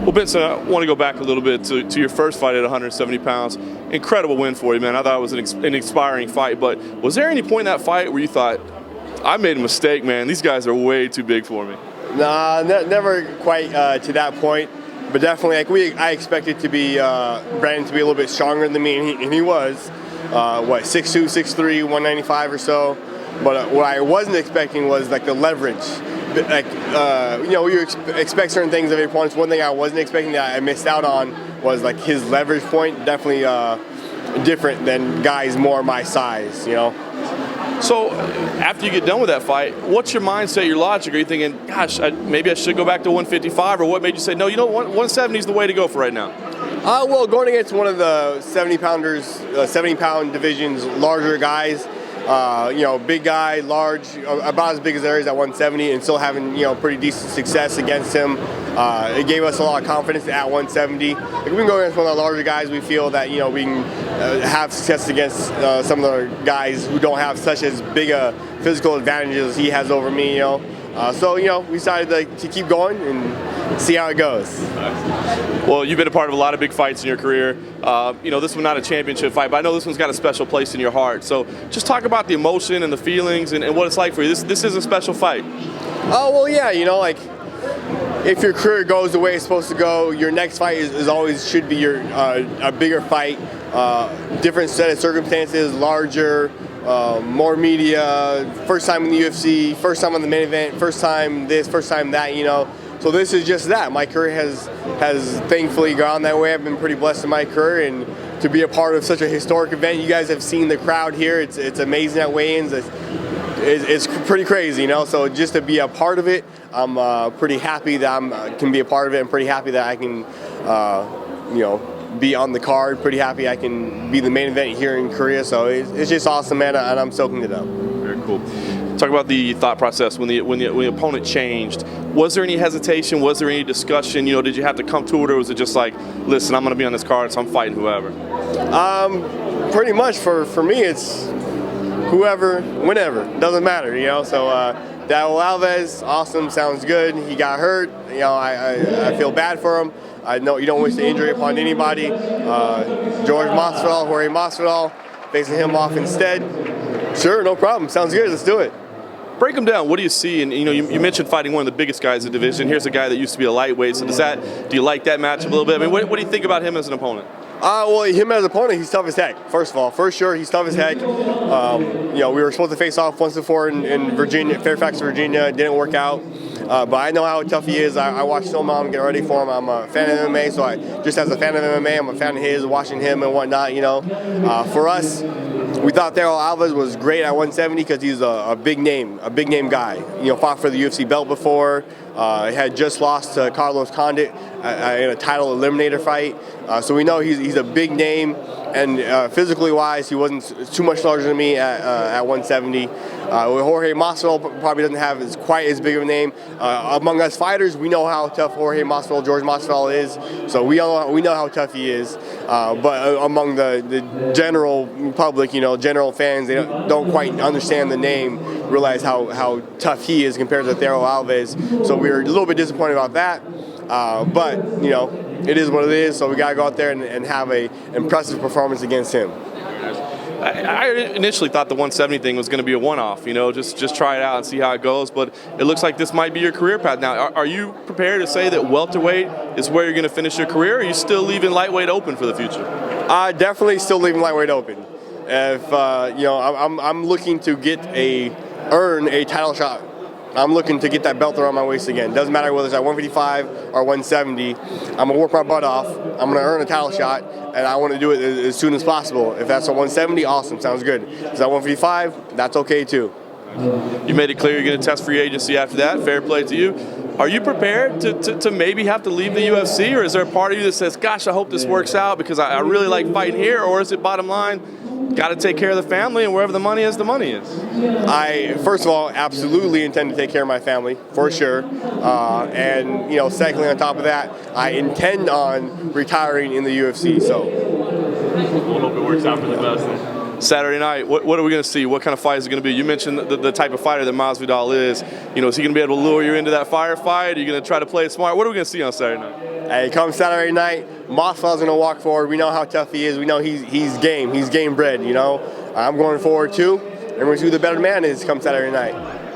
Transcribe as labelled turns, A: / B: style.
A: Well, Benson, I want to go back a little bit to your first fight at 170 pounds. Incredible win for you, man. I thought it was an inspiring fight. But was there any point in that fight where you thought, I made a mistake, man. These guys are way too big for me?
B: Nah, never quite to that point. But definitely, I expected to be Brandon to be a little bit stronger than me, and he was. 6'2", 6'3", 195 or so. But what I wasn't expecting was like the leverage. You expect certain things of your opponents. One thing I wasn't expecting that I missed out on was like his leverage point. Definitely different than guys more my size,
A: So after you get done with that fight, what's your mindset, your logic? Are you thinking, gosh, maybe I should go back to 155, or what made you say, no, 170 is the way to go for right now?
B: Well, going against one of the 70-pound division's larger guys, big guy, large, about as big as there is at 170, and still having, pretty decent success against him. It gave us a lot of confidence at 170. If we can go against one of the larger guys, we feel that, we can have success against some of the guys who don't have such as big a physical advantages as he has over me, So, we decided to keep going and see how it goes.
A: Well, you've been a part of a lot of big fights in your career. This one's not a championship fight, but I know this one's got a special place in your heart. So just talk about the emotion and the feelings and what it's like for you. This is a special fight.
B: Oh, well, yeah, if your career goes the way it's supposed to go, your next fight is always should be a bigger fight, different set of circumstances, larger, more media, first time in the UFC, first time on the main event, first time this, first time that, So this is just that. My career has thankfully gone that way. I've been pretty blessed in my career, and to be a part of such a historic event. You guys have seen the crowd here. It's amazing at weigh-ins. It's pretty crazy, So just to be a part of it, I'm pretty happy that I can be a part of it. I'm pretty happy that I can, be on the card. Pretty happy I can be the main event here in Korea. So it's just awesome, man, and I'm soaking it up.
A: Very cool. Talk about the thought process when the opponent changed. Was there any hesitation? Was there any discussion? Did you have to come to it, or was it just like, listen, I'm going to be on this card, so I'm fighting whoever?
B: Pretty much for me, it's whoever, whenever. Doesn't matter, So Darryl Alves, awesome, sounds good. He got hurt. I feel bad for him. I know you don't wish the injury upon anybody. Jorge Masvidal, facing him off instead. Sure, no problem. Sounds good. Let's do it.
A: Break them down. What do you see? And you mentioned fighting one of the biggest guys in the division. Here's a guy that used to be a lightweight. So do you like that matchup a little bit? I mean, what do you think about him as an opponent?
B: Well, him as an opponent, he's tough as heck. First of all, for sure, he's tough as heck. We were supposed to face off once before in Virginia, Fairfax, Virginia. It didn't work out. But I know how tough he is. I watched him, get ready for him. I'm a fan of MMA, so just as a fan of MMA, I'm a fan of his, watching him and whatnot, For us, we thought Darryl Alves was great at 170 because he's a big name guy. Fought for the UFC belt before. Had just lost to Carlos Condit in a title eliminator fight. So we know he's a big name, and physically wise, he wasn't too much larger than me at 170. Jorge Masvidal probably doesn't have quite as big of a name. Among us fighters, we know how tough Jorge Masvidal is. So we know how tough he is. But among the general public, general fans, they don't quite understand the name, realize how tough he is compared to Darryl Alves. So we were a little bit disappointed about that. But it is what it is. So we gotta go out there and have a impressive performance against him.
A: I initially thought the 170 thing was going to be a one-off, just try it out and see how it goes. But it looks like this might be your career path now. Are you prepared to say that welterweight is where you're going to finish your career, or are you still leaving lightweight open for the future?
B: Definitely still leaving lightweight open. If I'm looking to earn a title shot. I'm looking to get that belt around my waist again. Doesn't matter whether it's at 155 or 170. I'm going to work my butt off. I'm going to earn a title shot, and I want to do it as soon as possible. If that's at 170, awesome, sounds good. If it's at 155, that's okay too.
A: You made it clear you're going to test free agency after that. Fair play to you. Are you prepared to maybe have to leave the UFC, or is there a part of you that says, gosh, I hope this works out because I really like fighting here, or is it bottom line, got to take care of the family, and wherever the money is, the money is?
B: I, first of all, absolutely intend to take care of my family, for sure. And, secondly, on top of that, I intend on retiring in the UFC, so.
A: We'll hope it works out for the best. Saturday night, what are we going to see? What kind of fight is it going to be? You mentioned the type of fighter that Masvidal is. Is he going to be able to lure you into that firefight? Are you going to try to play it smart? What are we going to see on Saturday night?
B: Hey, come Saturday night, Mossfell's gonna walk forward. We know how tough he is. We know he's game. He's game bred. You know, I'm going forward too, and we're gonna see who the better man is come Saturday night.